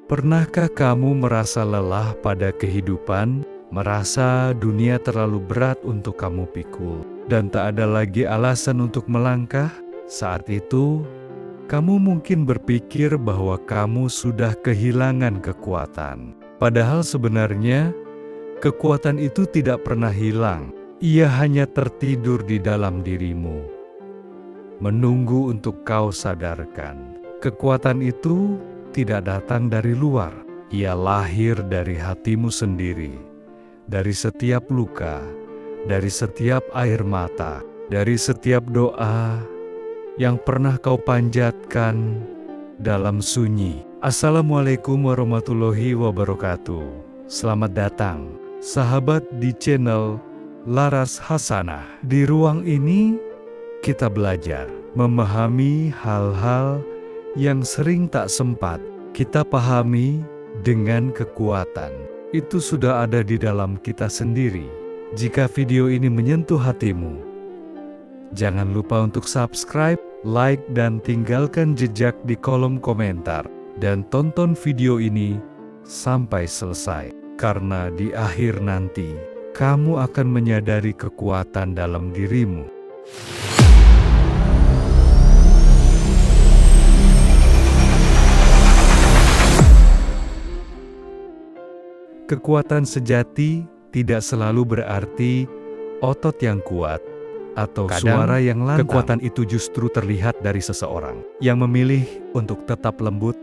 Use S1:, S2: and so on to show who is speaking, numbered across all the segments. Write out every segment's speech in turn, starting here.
S1: Pernahkah kamu merasa lelah pada kehidupan, merasa dunia terlalu berat untuk kamu pikul, dan tak ada lagi alasan untuk melangkah? Saat itu, kamu mungkin berpikir bahwa kamu sudah kehilangan kekuatan. Padahal sebenarnya, kekuatan itu tidak pernah hilang. Ia hanya tertidur di dalam dirimu, menunggu untuk kau sadarkan. Kekuatan itu tidak datang dari luar. Ia lahir dari hatimu sendiri, dari setiap luka, dari setiap air mata, dari setiap doa yang pernah kau panjatkan dalam sunyi. Assalamualaikum warahmatullahi wabarakatuh. Selamat datang, sahabat di channel Laras Hasanah. Di ruang ini, kita belajar memahami hal-hal yang sering tak sempat kita pahami dengan kekuatan. Itu sudah ada di dalam kita sendiri. Jika video ini menyentuh hatimu, jangan lupa untuk subscribe, like, dan tinggalkan jejak di kolom komentar. Dan tonton video ini sampai selesai, karena di akhir nanti, kamu akan menyadari kekuatan dalam dirimu. Kekuatan sejati tidak selalu berarti otot yang kuat atau suara yang lantang. Kekuatan itu justru terlihat dari seseorang yang memilih untuk tetap lembut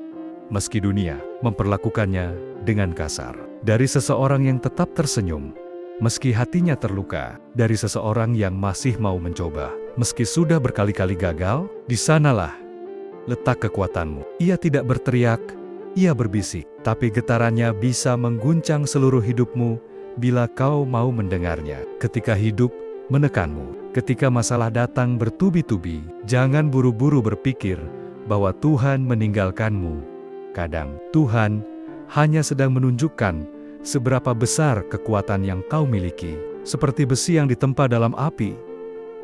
S1: meski dunia memperlakukannya dengan kasar. Dari seseorang yang tetap tersenyum meski hatinya terluka. Dari seseorang yang masih mau mencoba meski sudah berkali-kali gagal. Di sanalah letak kekuatanmu. Ia tidak berteriak, ia berbisik, tapi getarannya bisa mengguncang seluruh hidupmu bila kau mau mendengarnya. Ketika hidup menekanmu, ketika masalah datang bertubi-tubi, jangan buru-buru berpikir bahwa Tuhan meninggalkanmu. Kadang, Tuhan hanya sedang menunjukkan seberapa besar kekuatan yang kau miliki. Seperti besi yang ditempa dalam api,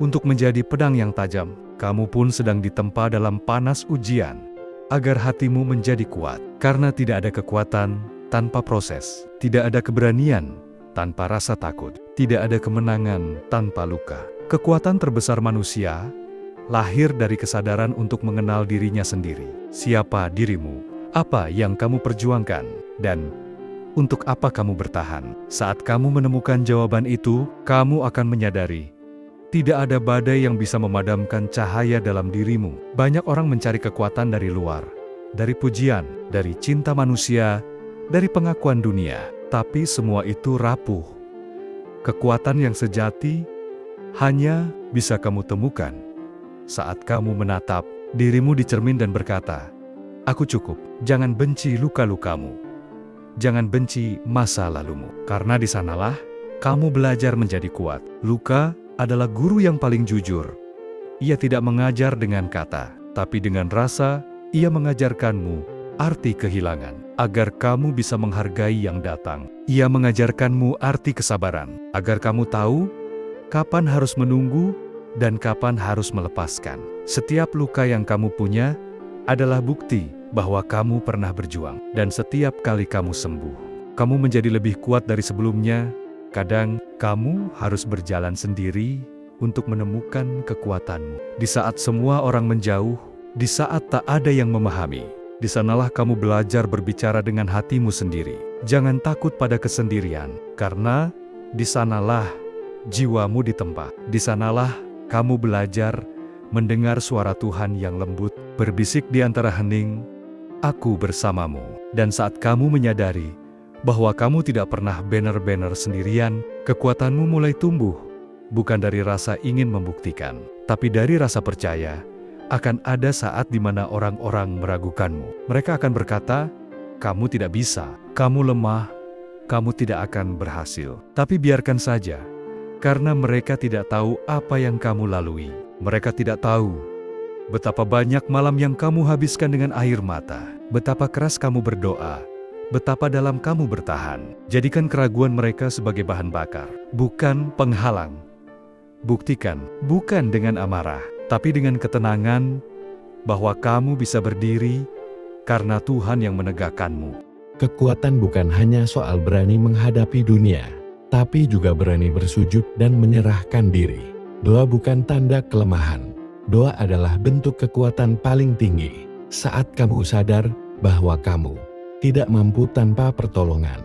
S1: untuk menjadi pedang yang tajam, kamu pun sedang ditempa dalam panas ujian, agar hatimu menjadi kuat. Karena tidak ada kekuatan tanpa proses, tidak ada keberanian tanpa rasa takut, tidak ada kemenangan tanpa luka. Kekuatan terbesar manusia lahir dari kesadaran untuk mengenal dirinya sendiri. Siapa dirimu? Apa yang kamu perjuangkan? Dan untuk apa kamu bertahan? Saat kamu menemukan jawaban itu, kamu akan menyadari tidak ada badai yang bisa memadamkan cahaya dalam dirimu. Banyak orang mencari kekuatan dari luar, dari pujian, dari cinta manusia, dari pengakuan dunia. Tapi semua itu rapuh. Kekuatan yang sejati hanya bisa kamu temukan saat kamu menatap dirimu di cermin dan berkata, "Aku cukup." Jangan benci luka-lukamu. Jangan benci masa lalumu. Karena di sanalah kamu belajar menjadi kuat. Luka adalah guru yang paling jujur. Ia tidak mengajar dengan kata, tapi dengan rasa. Ia mengajarkanmu arti kehilangan, agar kamu bisa menghargai yang datang. Ia mengajarkanmu arti kesabaran, agar kamu tahu kapan harus menunggu dan kapan harus melepaskan. Setiap luka yang kamu punya adalah bukti bahwa kamu pernah berjuang. Dan setiap kali kamu sembuh, kamu menjadi lebih kuat dari sebelumnya. Kadang, kamu harus berjalan sendiri untuk menemukan kekuatanmu. Di saat semua orang menjauh, di saat tak ada yang memahami, di sanalah kamu belajar berbicara dengan hatimu sendiri. Jangan takut pada kesendirian, karena di sanalah jiwamu ditempa. Di sanalah kamu belajar mendengar suara Tuhan yang lembut, berbisik di antara hening, "Aku bersamamu." Dan saat kamu menyadari bahwa kamu tidak pernah benar-benar sendirian, kekuatanmu mulai tumbuh, bukan dari rasa ingin membuktikan, tapi dari rasa percaya akan ada saat di mana orang-orang meragukanmu. Mereka akan berkata, "Kamu tidak bisa, kamu lemah, kamu tidak akan berhasil." Tapi biarkan saja, karena mereka tidak tahu apa yang kamu lalui. Mereka tidak tahu betapa banyak malam yang kamu habiskan dengan air mata, betapa keras kamu berdoa, betapa dalam kamu bertahan. Jadikan keraguan mereka sebagai bahan bakar, bukan penghalang. Buktikan, bukan dengan amarah, tapi dengan ketenangan, bahwa kamu bisa berdiri karena Tuhan yang menegakkanmu.
S2: Kekuatan bukan hanya soal berani menghadapi dunia, tapi juga berani bersujud dan menyerahkan diri. Doa bukan tanda kelemahan. Doa adalah bentuk kekuatan paling tinggi. Saat kamu sadar bahwa kamu tidak mampu tanpa pertolongan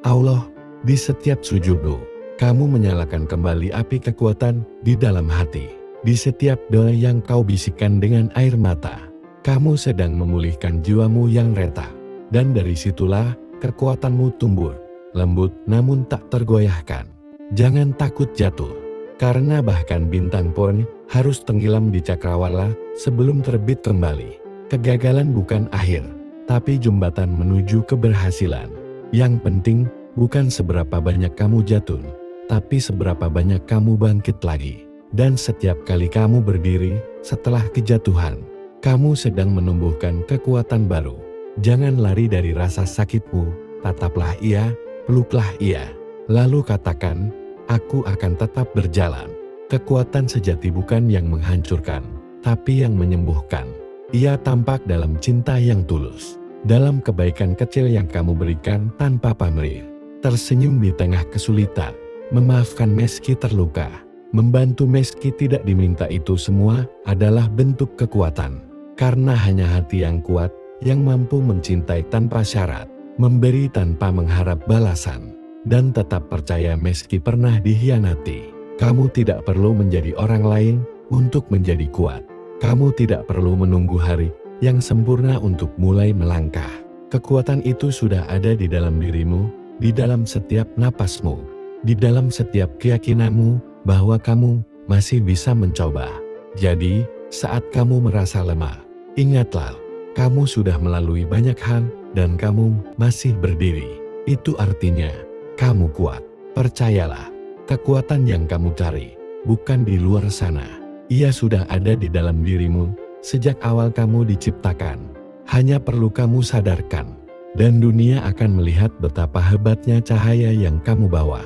S2: Allah, di setiap sujudmu, kamu menyalakan kembali api kekuatan di dalam hati. Di setiap doa yang kau bisikan dengan air mata, kamu sedang memulihkan jiwamu yang retak. Dan dari situlah kekuatanmu tumbuh, lembut namun tak tergoyahkan. Jangan takut jatuh, karena bahkan bintang pun harus tenggelam di cakrawala sebelum terbit kembali. Kegagalan bukan akhir, tapi jembatan menuju keberhasilan. Yang penting bukan seberapa banyak kamu jatuh, tapi seberapa banyak kamu bangkit lagi. Dan setiap kali kamu berdiri setelah kejatuhan, kamu sedang menumbuhkan kekuatan baru. Jangan lari dari rasa sakitmu, tataplah ia, peluklah ia. Lalu katakan, aku akan tetap berjalan. Kekuatan sejati bukan yang menghancurkan, tapi yang menyembuhkan. Ia tampak dalam cinta yang tulus, dalam kebaikan kecil yang kamu berikan tanpa pamrih, tersenyum di tengah kesulitan, memaafkan meski terluka, membantu meski tidak diminta. Itu semua adalah bentuk kekuatan, karena hanya hati yang kuat yang mampu mencintai tanpa syarat, memberi tanpa mengharap balasan, dan tetap percaya meski pernah dikhianati. Kamu tidak perlu menjadi orang lain untuk menjadi kuat. Kamu tidak perlu menunggu hari yang sempurna untuk mulai melangkah. Kekuatan itu sudah ada di dalam dirimu, di dalam setiap napasmu, di dalam setiap keyakinanmu bahwa kamu masih bisa mencoba. Jadi, saat kamu merasa lemah, ingatlah, kamu sudah melalui banyak hal dan kamu masih berdiri. Itu artinya, kamu kuat. Percayalah, kekuatan yang kamu cari bukan di luar sana. Ia sudah ada di dalam dirimu sejak awal kamu diciptakan. Hanya perlu kamu sadarkan, dan dunia akan melihat betapa hebatnya cahaya yang kamu bawa.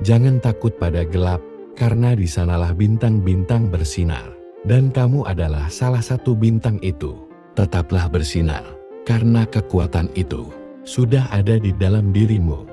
S2: Jangan takut pada gelap, karena di sanalah bintang-bintang bersinar. Dan kamu adalah salah satu bintang itu. Tetaplah bersinar, karena kekuatan itu sudah ada di dalam dirimu.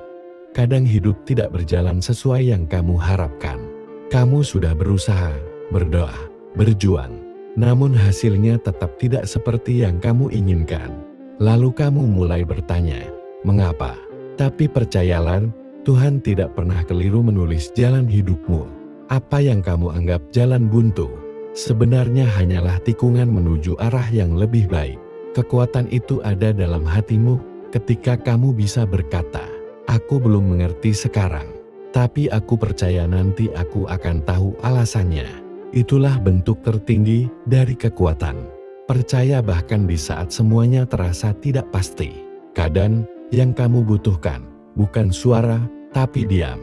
S2: Kadang hidup tidak berjalan sesuai yang kamu harapkan. Kamu sudah berusaha, berdoa, berjuang, namun hasilnya tetap tidak seperti yang kamu inginkan. Lalu kamu mulai bertanya, mengapa? Tapi percayalah, Tuhan tidak pernah keliru menulis jalan hidupmu. Apa yang kamu anggap jalan buntu, sebenarnya hanyalah tikungan menuju arah yang lebih baik. Kekuatan itu ada dalam hatimu ketika kamu bisa berkata, aku belum mengerti sekarang, tapi aku percaya nanti aku akan tahu alasannya. Itulah bentuk tertinggi dari kekuatan. Percaya bahkan di saat semuanya terasa tidak pasti. Kadang yang kamu butuhkan bukan suara, tapi diam.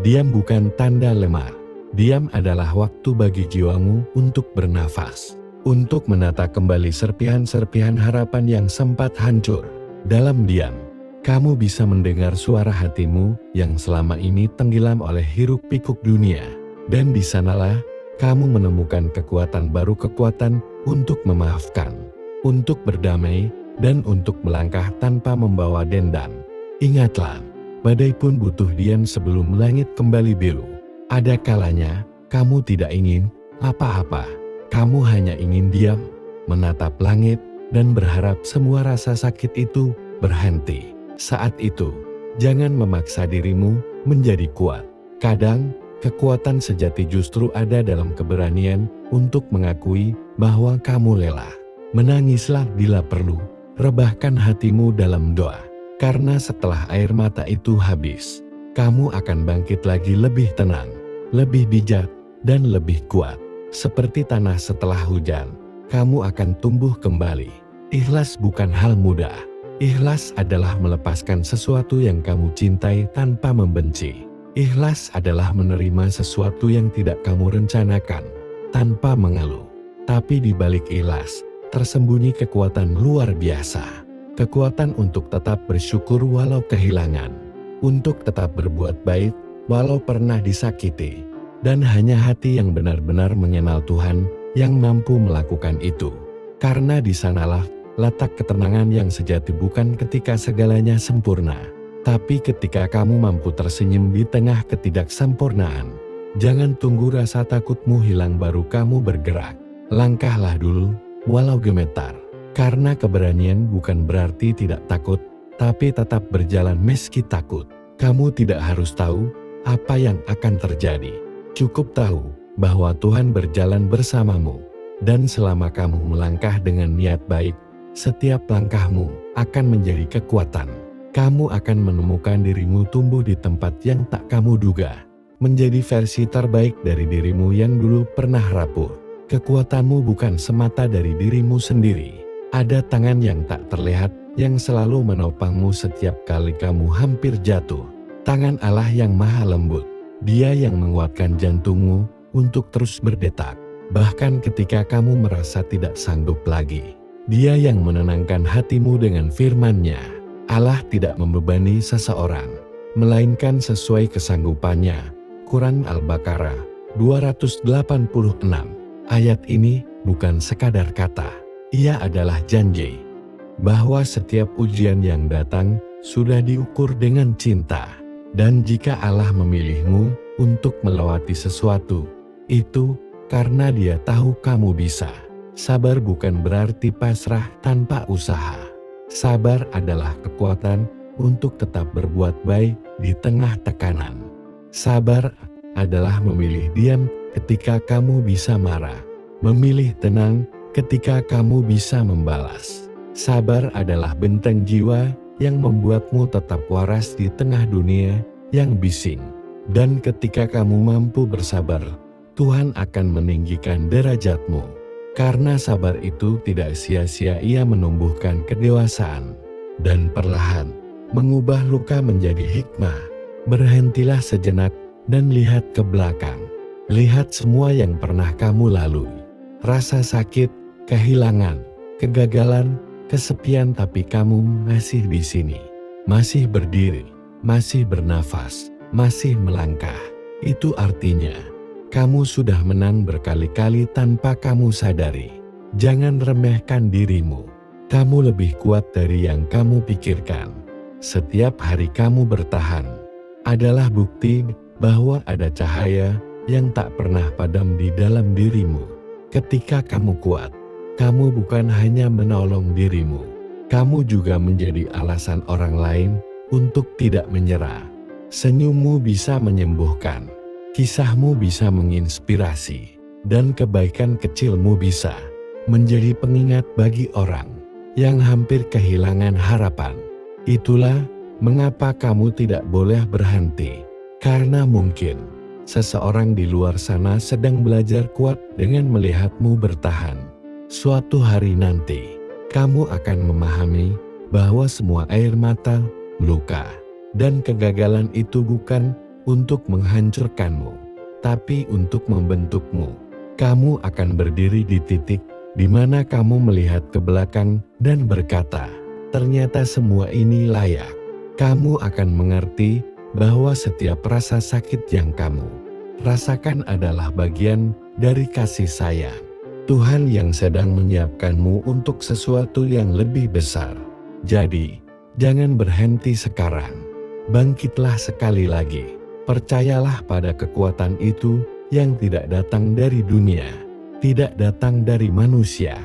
S2: Diam bukan tanda lemah. Diam adalah waktu bagi jiwamu untuk bernafas, untuk menata kembali serpihan-serpihan harapan yang sempat hancur. Dalam diam, kamu bisa mendengar suara hatimu yang selama ini tenggelam oleh hiruk-pikuk dunia. Dan di sanalah kamu menemukan kekuatan baru, kekuatan untuk memaafkan, untuk berdamai, dan untuk melangkah tanpa membawa dendam. Ingatlah, badai pun butuh diam sebelum langit kembali biru. Ada kalanya, kamu tidak ingin apa-apa. Kamu hanya ingin diam, menatap langit, dan berharap semua rasa sakit itu berhenti. Saat itu, jangan memaksa dirimu menjadi kuat. Kadang, kekuatan sejati justru ada dalam keberanian untuk mengakui bahwa kamu lelah. Menangislah bila perlu, rebahkan hatimu dalam doa. Karena setelah air mata itu habis, kamu akan bangkit lagi lebih tenang, lebih bijak, dan lebih kuat. Seperti tanah setelah hujan, kamu akan tumbuh kembali. Ikhlas bukan hal mudah. Ikhlas adalah melepaskan sesuatu yang kamu cintai tanpa membenci. Ikhlas adalah menerima sesuatu yang tidak kamu rencanakan tanpa mengeluh. Tapi di balik ikhlas, tersembunyi kekuatan luar biasa. Kekuatan untuk tetap bersyukur walau kehilangan, untuk tetap berbuat baik walau pernah disakiti, dan hanya hati yang benar-benar mengenal Tuhan yang mampu melakukan itu. Karena di sanalah Letak ketenangan yang sejati bukan ketika segalanya sempurna, tapi ketika kamu mampu tersenyum di tengah ketidaksempurnaan. Jangan tunggu rasa takutmu hilang baru kamu bergerak. Langkahlah dulu, walau gemetar. Karena keberanian bukan berarti tidak takut, tapi tetap berjalan meski takut. Kamu tidak harus tahu apa yang akan terjadi. Cukup tahu bahwa Tuhan berjalan bersamamu. Dan selama kamu melangkah dengan niat baik, setiap langkahmu akan menjadi kekuatan. Kamu akan menemukan dirimu tumbuh di tempat yang tak kamu duga. Menjadi versi terbaik dari dirimu yang dulu pernah rapuh. Kekuatanmu bukan semata dari dirimu sendiri. Ada tangan yang tak terlihat yang selalu menopangmu setiap kali kamu hampir jatuh. Tangan Allah yang maha lembut. Dia yang menguatkan jantungmu untuk terus berdetak. Bahkan ketika kamu merasa tidak sanggup lagi. Dia yang menenangkan hatimu dengan firman-Nya. Allah tidak membebani seseorang, melainkan sesuai kesanggupannya. Quran Al-Baqarah 286. Ayat ini bukan sekadar kata. Ia adalah janji bahwa setiap ujian yang datang sudah diukur dengan cinta. Dan jika Allah memilihmu untuk melewati sesuatu, itu karena Dia tahu kamu bisa. Sabar bukan berarti pasrah tanpa usaha. Sabar adalah kekuatan untuk tetap berbuat baik di tengah tekanan. Sabar adalah memilih diam ketika kamu bisa marah. Memilih tenang ketika kamu bisa membalas. Sabar adalah benteng jiwa yang membuatmu tetap waras di tengah dunia yang bising. Dan ketika kamu mampu bersabar, Tuhan akan meninggikan derajatmu. Karena sabar itu tidak sia-sia, ia menumbuhkan kedewasaan dan perlahan mengubah luka menjadi hikmah. Berhentilah sejenak dan lihat ke belakang. Lihat semua yang pernah kamu lalui. Rasa sakit, kehilangan, kegagalan, kesepian, tapi kamu masih di sini. Masih berdiri, masih bernafas, masih melangkah. Itu artinya kamu sudah menang berkali-kali tanpa kamu sadari. Jangan remehkan dirimu. Kamu lebih kuat dari yang kamu pikirkan. Setiap hari kamu bertahan adalah bukti bahwa ada cahaya yang tak pernah padam di dalam dirimu. Ketika kamu kuat, kamu bukan hanya menolong dirimu, kamu juga menjadi alasan orang lain untuk tidak menyerah. Senyummu bisa menyembuhkan, kisahmu bisa menginspirasi, dan kebaikan kecilmu bisa menjadi pengingat bagi orang yang hampir kehilangan harapan. Itulah mengapa kamu tidak boleh berhenti, karena mungkin seseorang di luar sana sedang belajar kuat dengan melihatmu bertahan. Suatu hari nanti, kamu akan memahami bahwa semua air mata, luka, dan kegagalan itu bukan untuk menghancurkanmu, tapi untuk membentukmu. Kamu akan berdiri di titik di mana kamu melihat ke belakang dan berkata, ternyata semua ini layak. Kamu akan mengerti bahwa setiap rasa sakit yang kamu rasakan adalah bagian dari kasih sayang Tuhan yang sedang menyiapkanmu untuk sesuatu yang lebih besar. Jadi, jangan berhenti sekarang. Bangkitlah sekali lagi. Percayalah pada kekuatan itu yang tidak datang dari dunia, tidak datang dari manusia,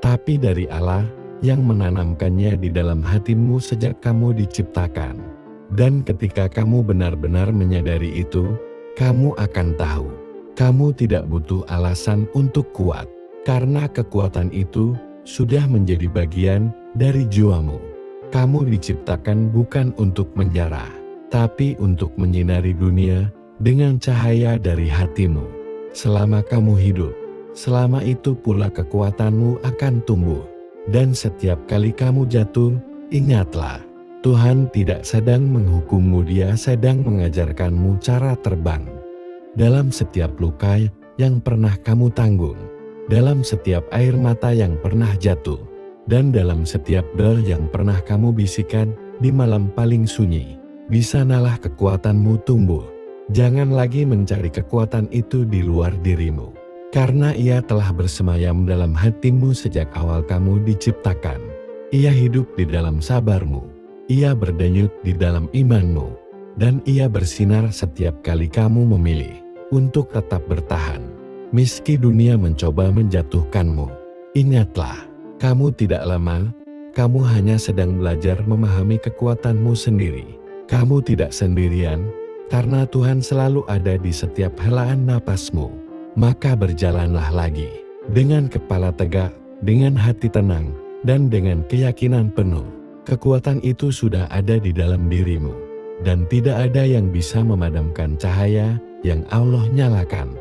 S2: tapi dari Allah yang menanamkannya di dalam hatimu sejak kamu diciptakan. Dan ketika kamu benar-benar menyadari itu, kamu akan tahu, kamu tidak butuh alasan untuk kuat, karena kekuatan itu sudah menjadi bagian dari jiwamu. Kamu diciptakan bukan untuk menyerah, tapi untuk menyinari dunia dengan cahaya dari hatimu. Selama kamu hidup, selama itu pula kekuatanmu akan tumbuh. Dan setiap kali kamu jatuh, ingatlah, Tuhan tidak sedang menghukummu, Dia sedang mengajarkanmu cara terbang. Dalam setiap luka yang pernah kamu tanggung, dalam setiap air mata yang pernah jatuh, dan dalam setiap doa yang pernah kamu bisikan di malam paling sunyi, di sanalah kekuatanmu tumbuh. Jangan lagi mencari kekuatan itu di luar dirimu, karena ia telah bersemayam dalam hatimu sejak awal kamu diciptakan. Ia hidup di dalam sabarmu. Ia berdenyut di dalam imanmu. Dan ia bersinar setiap kali kamu memilih untuk tetap bertahan. Meski dunia mencoba menjatuhkanmu, ingatlah, kamu tidak lemah, kamu hanya sedang belajar memahami kekuatanmu sendiri. Kamu tidak sendirian, karena Tuhan selalu ada di setiap helaan napasmu. Maka berjalanlah lagi, dengan kepala tegak, dengan hati tenang, dan dengan keyakinan penuh. Kekuatan itu sudah ada di dalam dirimu, dan tidak ada yang bisa memadamkan cahaya yang Allah nyalakan.